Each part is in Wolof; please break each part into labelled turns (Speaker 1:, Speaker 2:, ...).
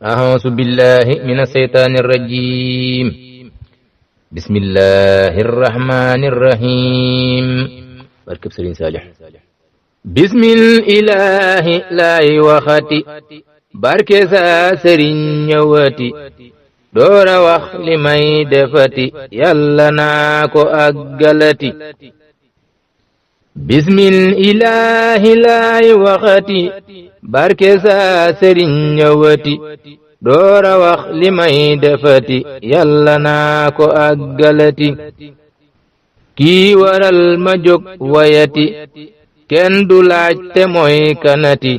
Speaker 1: أعوذ بالله من الشيطان الرجيم بسم الله الرحمن الرحيم barkeb Sëriñ Saalix bismil ilaahi laay waxati barke sa sëriñ ñëwati doora wax li may defati yàlla naa ko àggalati bismil ilaahi laay waxati barke sa sëriñ ñëwati doora wax li may defati yàlla naa ko àggalati kii waral ma jóg wayati kenn du laaj te mooy kanati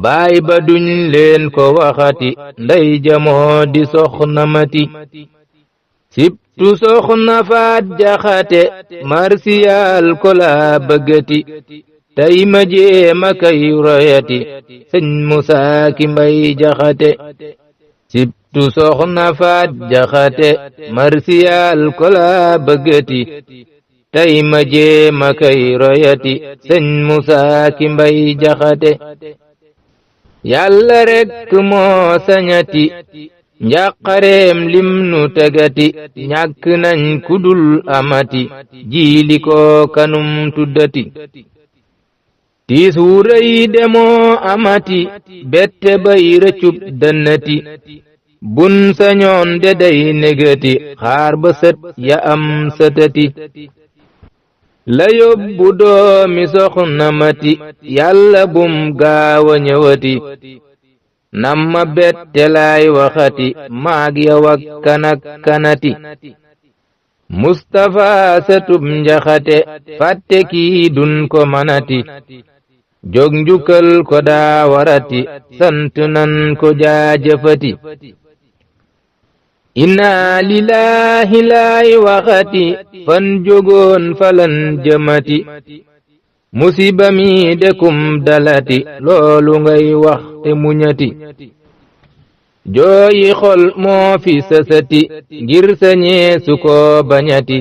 Speaker 1: baay ba duñ leen ko waxati ndey jamoo di soxna mati sibtu soxna faat jaxate marsiyal ko laa bëggati tey ma jéema kay royati sëñ Musaa Ki Mbay jaxate sibtu soxna faat jaxate marsiyal ko laa bëggati tey ma jéema kay royati sëñ Musaa Ki Mbay jaxate yàlla rekk moo sañati njàqareem lim nu tegati ñàkk nañ kudul amati jiili ko kanum tuddati tiis wu rëy demoo amati bette bay rëccub dënnati bun sañoon de day negati xaar ba sët ya am sëtati la yóbbu doomi soxna mati yàlla bum gaawa ñëwati namma bette laay waxati maag ya wak kanak kanati Mustafa satub njaxate fàtte kii dun ko manati jóg njukkal ko daa warati sant nan ko jaajëfati inna lillahi laay waxati fan jógoon falan jëmati musiba mi dekum dalati loolu ngay wax te muñati jooyi xol moo fi sësati ngir sañee su ko bañati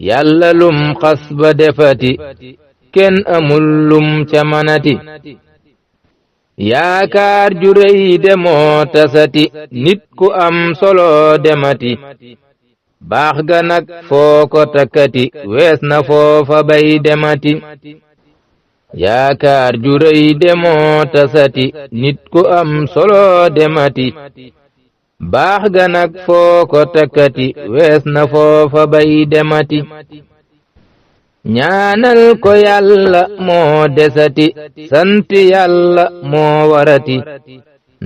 Speaker 1: yàlla lum xas ba defati kenn amul lum ca manati yaakaar ju rëy demoo tasati nit ku am solo demati baax ga nag foo ko takkati wees na foofa bay demati yaakaar ju rëy demoo tasati nit ku am solo demati baax ga nag foo ko takkati wees na foofa bay demati ñaanal ko yàlla moo desati sant yàlla moo warati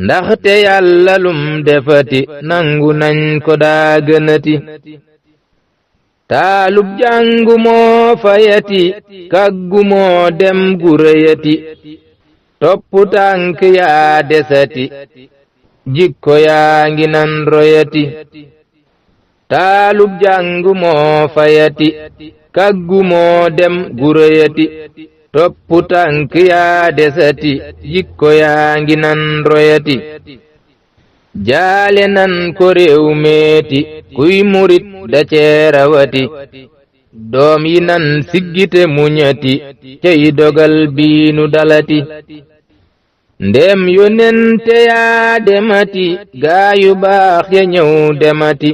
Speaker 1: ndaxte yàlla lum defati nangu nañ ko daa gënati taalub jàngu moo fayati kaggu moo dem gu rëyati topp tànk yaa desati jikko yaa ngi nan royati taalub jàngu moo fayati kaggu moo dem gu rëyati topp tànk yaa desati jikko yaa ngi nan royati jaale nan ko réew meeti kuy murit da ceerawati doom yi nan siggite muñati cey dogal biinu dalati ndem yonente yaa demati gaayu baax ya ñëw demati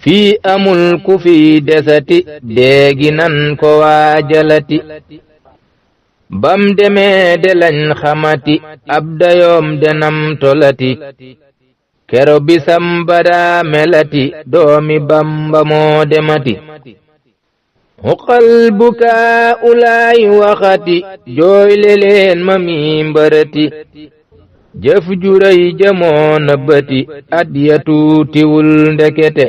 Speaker 1: fii amul ku fi desati déegi nan ko waajalati bam demee de lañ xamati ab dayoom denam tolati kero bisam badaa melati doomi Bamba moo demati xuqal bukaa ulaay waxati jooyle leen ma mi mbërati jëf ju rëy jëmoo nëbbati at ya tuutiwul ndekete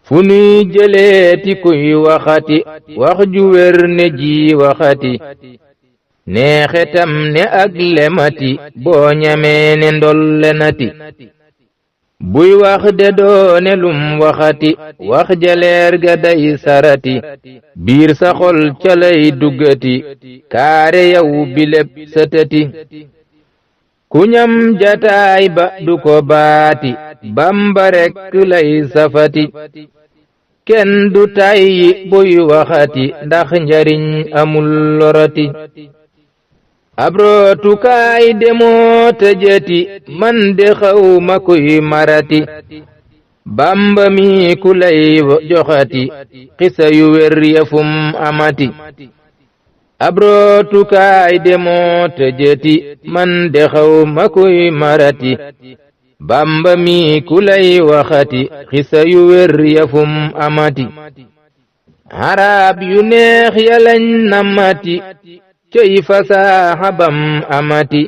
Speaker 1: fu nuy jëleeti kuy waxati wax ju wér ne ji waxati neexetam ne ak lemati boo ñamee ne ndollenati buy wax de doone lum waxati wax jaleer ga day sarati biir sa xol ca lay duggati kaare yow bileb sëtati ku ñam jataay ba du ko baati Bamba rekk lay safati kenn du tayyi buy waxati ndax njariñ amul lorati ab rootukaay demoo tëjëti man de xawma kuy marati bamba mi ku lay joxati xisa yu wér yafum amati ab rootukaay demoo tëjëti man de xawma kuy marati bamba mi ku lay waxati xisa yu wér yafum amati arab yu neex yalañ namati cey fasaaxa bam amati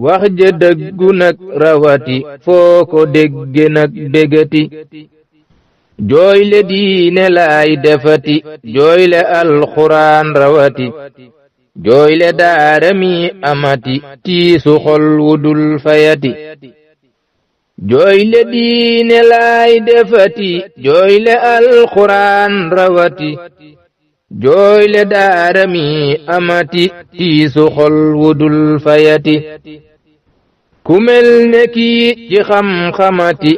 Speaker 1: wax ja dëggu nag rawati foo ko dégge nag bégati jooyle diine laay defati jooyle alxuraan rawati jooyle daara mi amati tiisu xol wudul fayati jooyle diine laay defati jooyle alxuraan rawati jooyle daara mi amati tiisu xol wudul fayati ku mel ne kii ci xam-xamati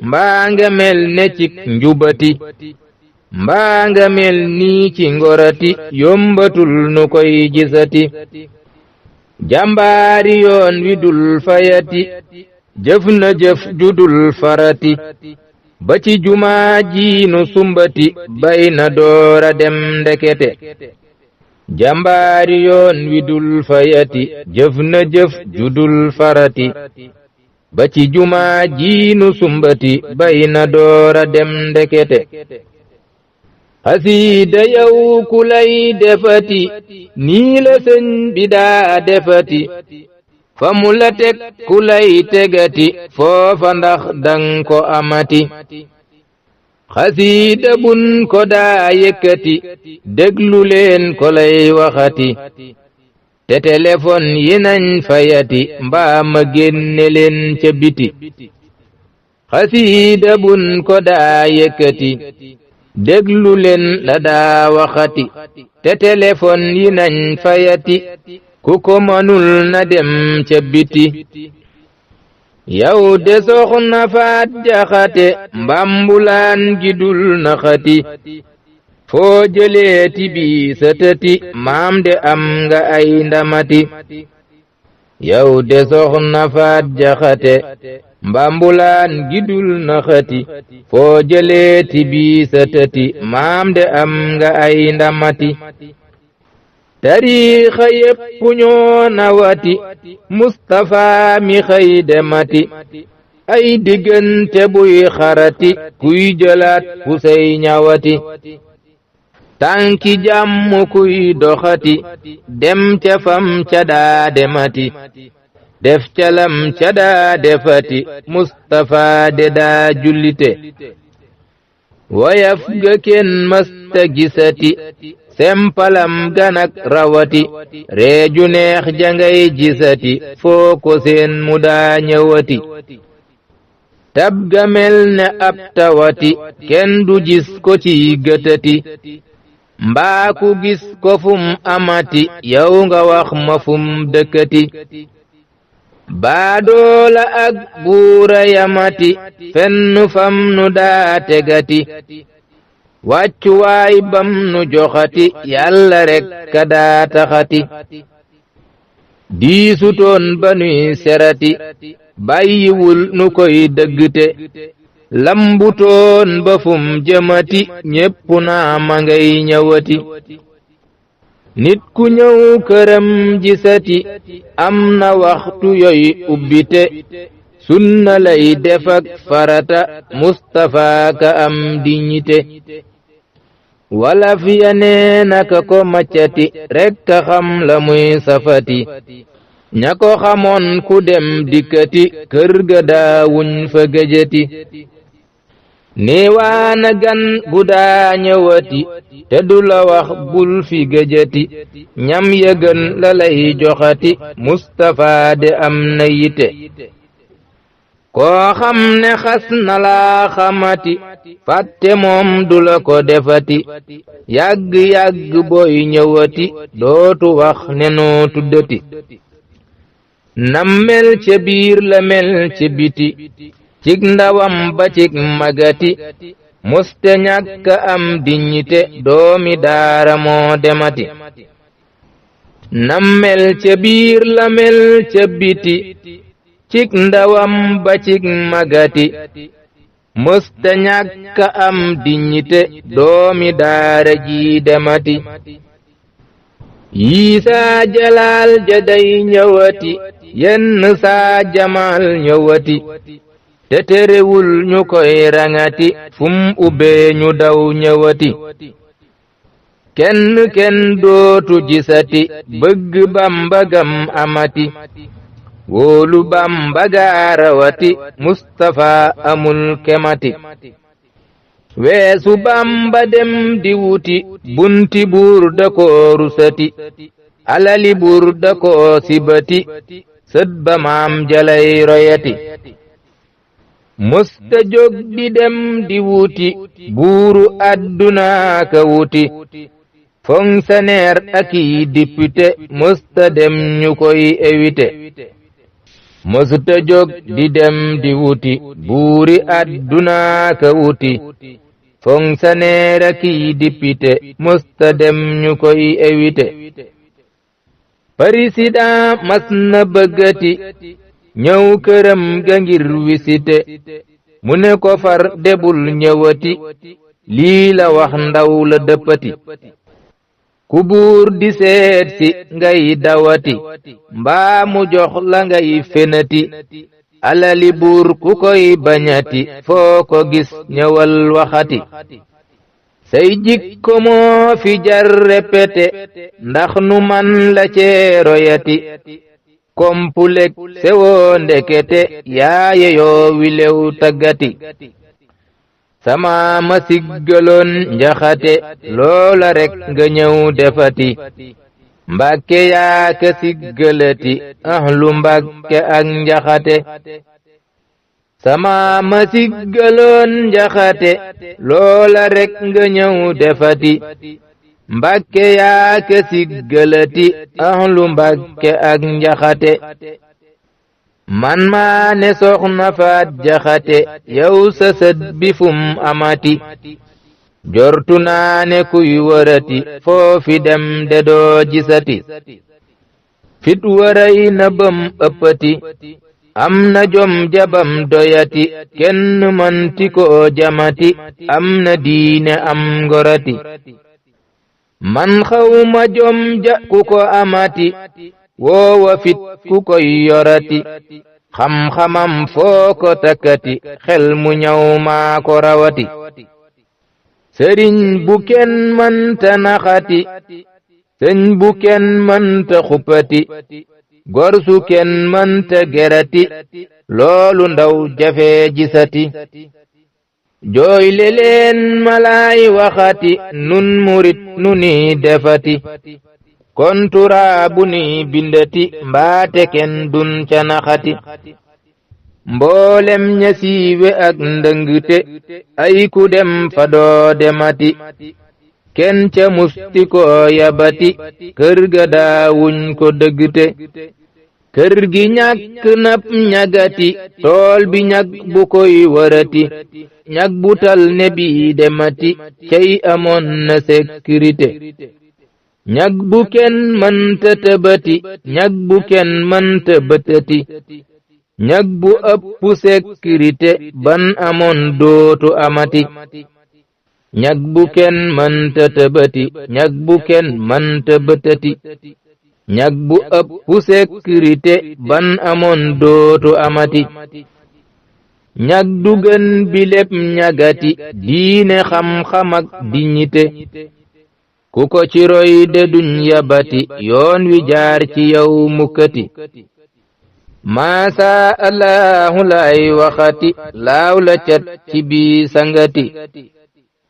Speaker 1: mbaa nga mel ne ci njubati mbaa nga mel nii ci ngorati yombatul nu koy gisati jàmbaari yoon wi dul fayati jëf na jëf judul farati ba ci jumaa ji nu sumbati bay na doora dem ndekete jàmbaari yoon wi dul fayati jëf na jëf judul farati ba ci jumaa ji nu sumbati bay na doora dem ndekete xasiida yow ku lay defati nii la sëñ bi daa defati fa mu la teg ku lay tegati foofa ndax dang ko amati xasiida bun ko daa yëkkati déglu leen ko lay waxati te téléphone yi nañ fayati mbaa ma génne leen ca biti xasiida bun ko daa yëkkati déglu leen la daa waxati te téléphone yi nañ fayati ku ko manul na dem ca biti yow de soxna faat jaxate mbambulaan gi dul naxati foo jëleeti bi satati maam de am nga ay ndamati yow de soxna faat jaxate mbambulaan gi dul naxati foo jëleeti bi satati maam de am nga ay ndamati tariixa yépp ñoo nawati Mustafa mi xëy demati ay diggante buy xarati kuy jëlaat fu say ñawati tànki jàmm kuy doxati dem ca fam ca daa demati def calam ca daa defati Mustafa de daa jullite wayaf ga kenn mësta gisati sempalam ganak rawati reeju neex jangay gisati foo ko seen mu daa ñëwati tab ga mel ne ab tawati kenn du gis ko ci gëtati mbaa ku gis ko fum amati yow nga wax ma fum dëkkati baadoola ak buura yamati fenn fam nu daa tegati wàccuwaay bam nu joxati yàlla rek ka daa taxati diisutoon ba nuy serati bàyyiwul nu koy dëggte lambutoon ba fum jëmati ñépp naa ma ngay ñëwati nit ku ñëw këram gisati am na waxtu yoy ubbite sunna lay def ak farata Mustafa ka am dignité wala fiya nee naka ko maccati rekk a xam la muy safati ña ko xamoon ku dem dikkati kër ga daawuñ fa gëjati neewaana gan gu daa ñëwati te du la wax bul fi gëjati ñam yëgën la lay joxati Mustafa de am na yite koo xam ne xas na laa xamati fàtte moom du la ko defati yàgg-yàgg booy ñëwati dootu wax ne noo tuddati nam mel ca biir la mel ca biti cig ndawam ba cig magati muste ñàkk am dignité doomi daara moo demati nammel ca biir la mel ca biti cik ndawam ba cik magati mësta ñàkka am dignité doomi daara ji demati yii saa jalaal ja day ñëwati yenn saa jamaal ñëwati te terewul ñu koy rangati fum ubbee ñu daw ñëwati kenn dootu gisati bëgg Bamba gam amati wóolu Bamba gaarawati Mustafa amul kemati weesu Bamba dem di wuti bunti buur da ko rusati alali buur da ko sibati sët ba maam jalay royati musta jóg di dem di wuti buuru adduna ka wuti fonctionnaire aki député musta dem ñu koy évité musta jóg di dem di wuti buuri adduna ka wuti fonctionnaire aki député musta dem ñu koy évité président mas na bëggati ñëw këram ga ngir visité mu ne ko far debul ñëwati lii la wax ndaw la dëppati ku buur di seet si ngay dawati mbaa mu jox la ngay fenati alali buur ku koy bañati foo ko gis ñëwal waxati say jikko moo fi jar répété ndax nu man la cee royati kompulek sewoo ndekete yaaye yoo wilew taggati sama ma siggaloon njaxate loola rek nga ñëw defati mbàkke yaa ka siggalati ahlu mbàkke ak njaxate sama ma siggaloon njaxate loola rek nga ñëw defati mbàkke yaa ka siggalati ahlu mbàkke ak njaxate man maa ne soxna faat jaxate yow sa sët bi fum amati jortu naa ne kuy wërati foofi dem de doo gisati fit waray na bam ëppati am na jom jabam doyati kenn manti ko jamati am na diine am ngorati man xawma jom ja ku ko amati woowa fit ku koy yorati xam-xamam foo ko takkati xel mu ñaw maa ko rawati sëriñ bu kenn mënta naxati sëñ bu kenn mënta xuppati gor su kenn mënta gerati loolu ndaw jafe gisati jooy leen malaay waxati nun murit nu ni defati kontura bu ni bindati mbaate kenn dun ca naxati mboolem ña siiwe ak ndëngte ay ku dem fa doo demati kenn ca musti ko yabati kër ga daawuñ ko dëggte kër gi ñàkk nap ñagati tool bi ñag bu koy wërati ñag bu tal ne bi demati cey amoon na sécurité ñag bu kenn mënta tëbati ñag bu kenn mënta bëtati ñag bu ëpp sécurité ban amoon dootu amati ñag bu kenn mënta tëbati ñag bu kenn mënta bëtati ñag bu ëpp sécurité ban amoon dootu amati ñag du gën bi lépp ñagati diine xam-xam ak dignité ku ko ci roy de duñ yabati yoon wi jaar ci yow mukkati maasa allahu lay waxati laaw la cat ci bii sangati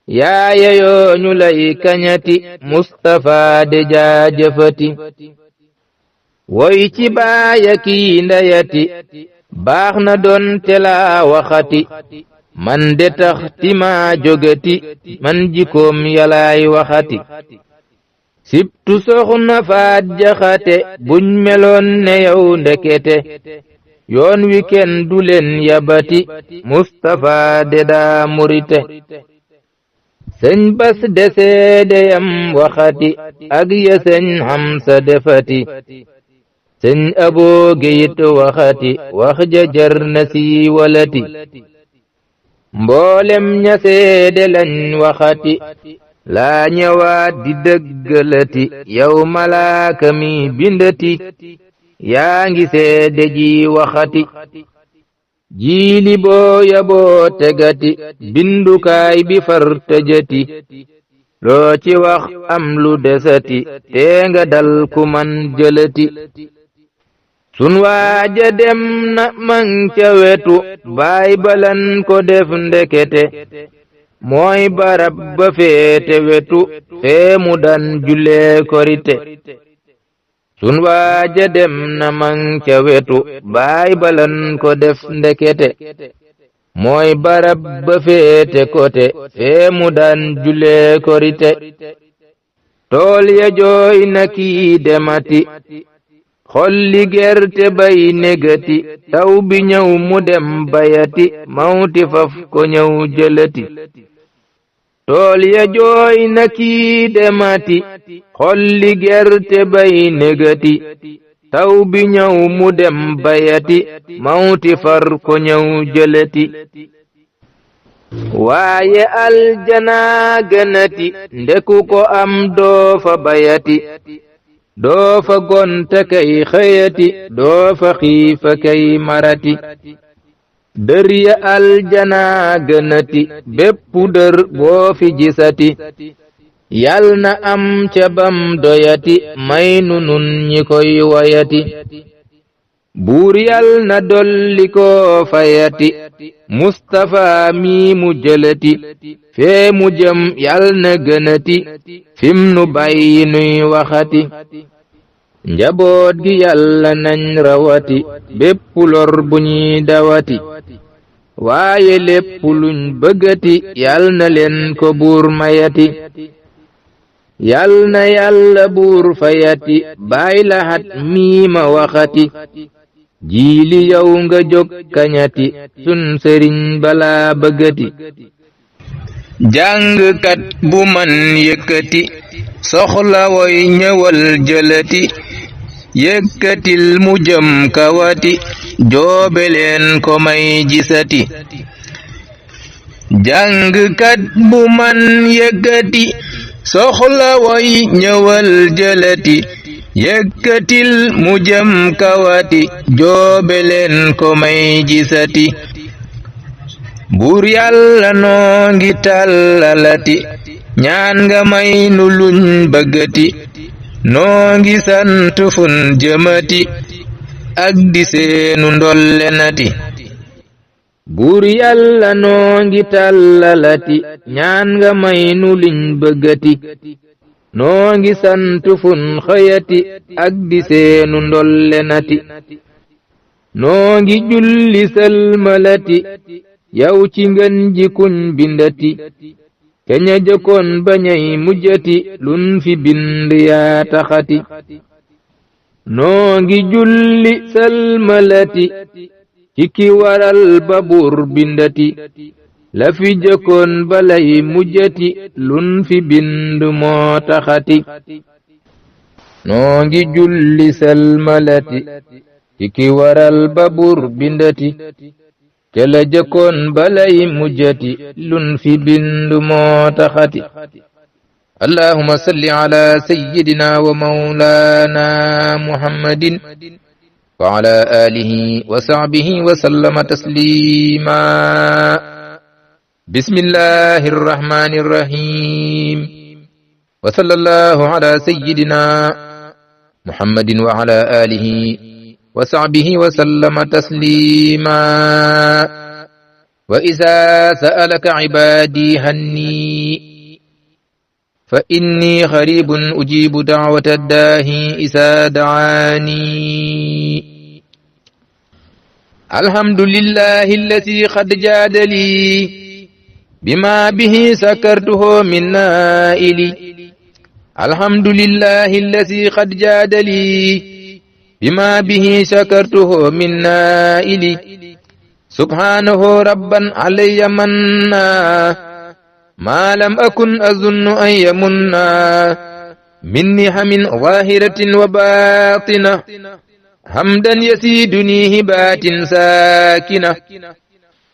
Speaker 1: yaaya yoo ñu lay kañati Mustafa de jaajëfati woy ci baaya kii ndayati baax na doon tela waxati man de tax ti ma jógati man jikoom yalaay waxati sibtu soxna faat jaxate buñ meloon ne yow ndekete yoon wi kenn du leen yabati Mustafa de daa murite sëñ bas deseedeyam waxati ak ya sëñ Hamsa defati sëñ Aboo Geyit waxati wax ja jar na siiwalati mboolem ña seede lañ waxati laa ñëwaat di dëggalati yow malaaka mi bindati yaa ngi seede ji waxati jiili boo yaboo tegati bindukaay bi far tëjati loo ci wax am lu desati tee nga dal ku man jëlati sun waaja dem na mang ca wetu baay balan ko def ndekete mooy barab ba féete wetu fee mu dan julee korite sun waaja dem na mang ca wetu baay balan ko def ndekete mooy barab ba féete kote fee mu dan julee korite tool ya jooy na kii demati xolli gerte bay negati taw bi ñëw mu dem bayati mawti faf ko ñëw jëlati tool ya jooy na kii demati xolli gerte bay negati taw bi ñëw mu dem bayati mawti far ko ñëw jëlati waaye aljana gënati ndeku ko am doo fa bayati doo fa gonta kay xëyati doo fa xiifa kay marati dër ya aljana gënati bépp dër boo fi gisati yal na am ca bam doyati may nu nun ñi koy wayati buur yal na dolli ko fayati Mustafa mi mu jëlati fee mu jëm yal na gënati fim nu bàyyi nuy waxati njaboot gi yàlla nañ rawati bépp lor bu ñuy dawati waaye lépp luñ bëggati yal na leen ko buur mayati yal na yàlla buur fayati baay lahat mii ma waxati jiili yow nga jóg kañati sun sëriñ balaa bëggati jàngkat bu man yëkkati soxla woy ñëwal jëlati yëkkatil mu jëm kawati joobe leen ko may gisati jàngkat bu man yëkkati soxla woy ñëwal jëlati yëkkatil mu jëm kawati joobe leen ko may gisati buur yàlla noo ngi tàllalati ñaan nga may nu luñ bëggati noo ngi sant fun jëmati ak di seenu ndollenati buur yàlla noo ngi tàllalati ñaan nga may nu luñ bëggati noo ngi sant fun xëyati ak di seenu ndollenati noo ngi julli sëlmalati yow ci ngën ji kuñ bindati keña jëkkoon bañay mujjati lun fi bind yaa taxati noo ngi julli sëlmalati ci ki waral ba buur bindati la fi jëkkoon balay mujjati lun fi bind moo taxati noo ngi julli sëlmalati ci ki waral ba buur bindati te la jëkkoon balay mujjati lun fi bind moo taxati allahumma salli ala sayyidina wa mawlana muhammadin wa ala alihi wa sahbihi wa sallama taslima bismillahir rahmanir rahim wa sallallahu ala sayyidina muhammadin wa ala alihi wa sahbihi wa sallama taslima wa iza sa'alaka ibadi hanni fa inni qaribun ujibu da'wata dahi iza da'ani alhamdulillahi alladhi qad jadali bima bihi sakartuhu min naili alhamdulillahi alladhi qad jadali بما به شكرته من نائلي سبحانه ربا علي منا ما لم أكن أظن أن يمنا من نعم ظاهرة وباطنة حمدا يسيدني هبات ساكنة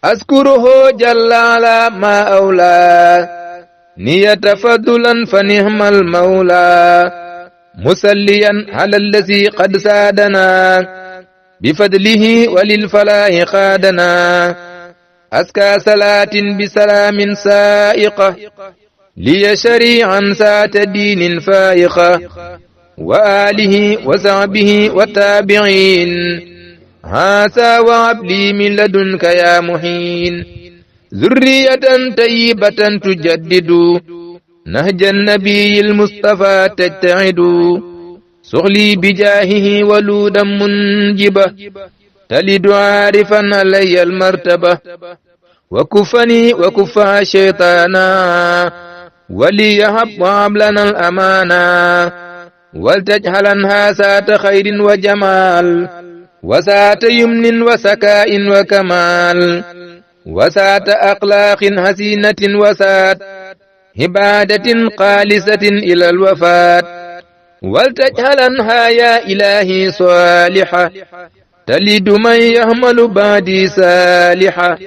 Speaker 1: أذكره جل على ما أولى نية فضلا فنعم المولى مسليا على الذي قد سادنا بفضله وللفلاح قادنا أزكى صلاة بسلام سائقة لي شريعا سات دين فائقة وآله وصحبه والتابعين هذا وعبلي من لدنك يا محين ذرية طيبة تجدد نهج النبي المصطفى تجتهد سغلي بجاهه ولودا منجبة تلد عارفا علي المرتبة وكفني وكفها شيطانا وليهب وهب لنا الأمانا ولتجعلنها سات خير وجمال وسات يمن وسكاء وكمال وسات أخلاق حسينة وسات عبادة خالصة إلى الوفاة ولتجعلنها يا إلهي صالحة تلد من يحمل بعدي صالحة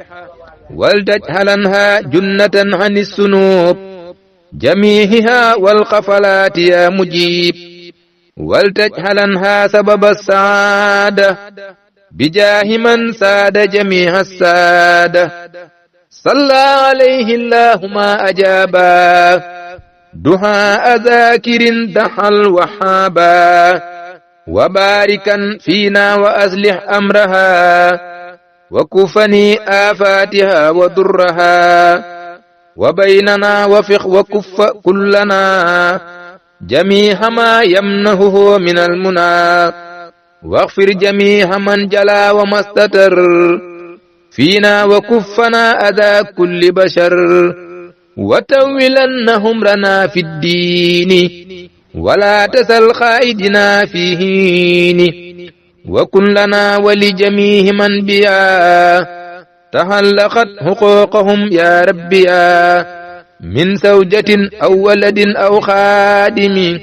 Speaker 1: ولتجعلنها جنة عن السنوب جميعها والقفلات يا مجيب ولتجعلنها سبب السعادة بجاه من ساد جميع السادة صلى عليه الله ما أجابا دعاء ذاكر دحى الوحابا وباركا فينا وأصلح أمرها وكفني آفاتها وضرها وبيننا وفق وكف كلنا جميع ما يمنهه من المنى واغفر جميع من جلا وما استتر فينا وكفنا أذى كل بشر وتولنهم رنا في الدين ولا تسل خائدنا في هين وكن لنا ولجميع من بيا تحلقت حقوقهم يا ربي من زوجة أو ولد أو خادم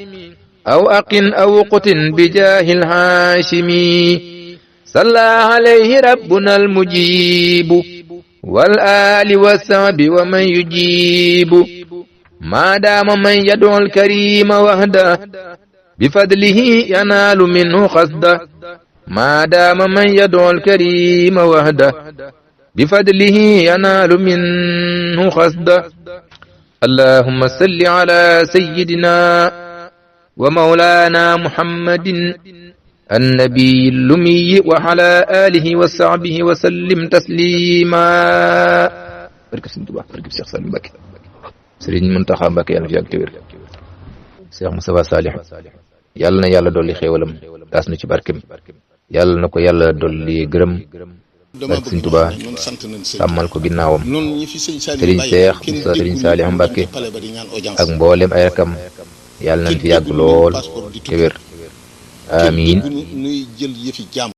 Speaker 1: أو أق أو قت بجاه الهاشمي صلى عليه ربنا المجيب والآل والصحب ومن يجيب ما دام من يدعو الكريم وحده بفضله ينال منه قصده ما دام من يدعو الكريم وحده بفضله ينال منه قصده اللهم صل على سيدنا ومولانا محمد النبي الأمي وعلى آله وصحبه وسلم تسليما barke Sëriñ Tuubaa barke Cheikh Saliou Mbacké Sëriñ Muntaxa Mbacké yàlla fi yàgg te wér Cheikh Moustapha Salih yàlla na yàlla dolli xéewalam taas na ci barkem yàlla na ko yàlla dolli gërëm barke Sëriñ Tuubaa sàmmal ko ginnaawam Sëriñ Cheikh Moussa Sëriñ Salih Mbacké ak mboolem ay rakam yàlla nañ fi yàgg lool te wér amiin